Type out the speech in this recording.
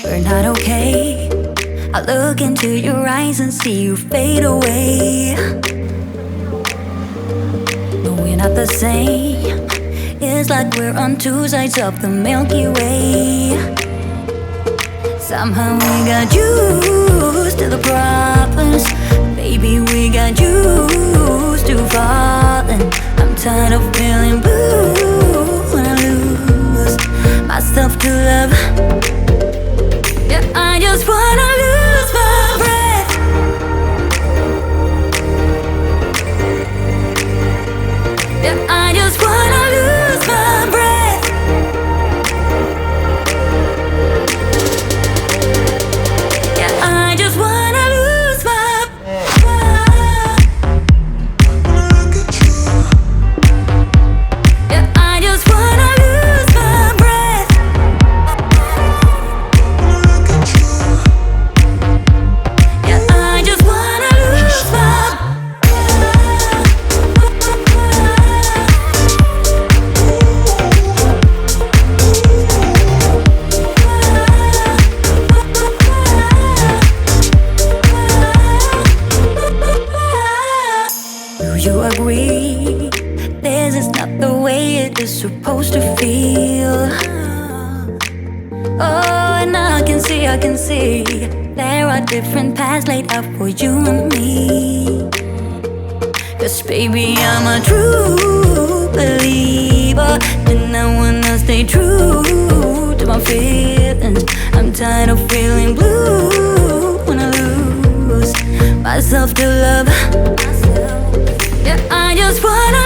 we're not okay. I look into your eyes and see you fade away. No, we're not the same. It's like we're on two sides of the Milky Way. Somehow we got used to the problems. Baby, we got used to falling. I'm tired of feeling blue when I lose myself to love. Yeah, I just wanna lose my breath. Yeah, I just wanna lose my breath. Yeah, I just wanna lose my breath. Yeah, I just wanna lose my breath. Yeah, I just wanna lose my Do you agree? This is not the way it is supposed to feel. Oh, and I can see there are different paths laid out for you and me. 'Cause baby, I'm a true believer, and I wanna stay true to my feelings. I'm tired of feeling blue when I lose myself to love. Yeah, I just wanna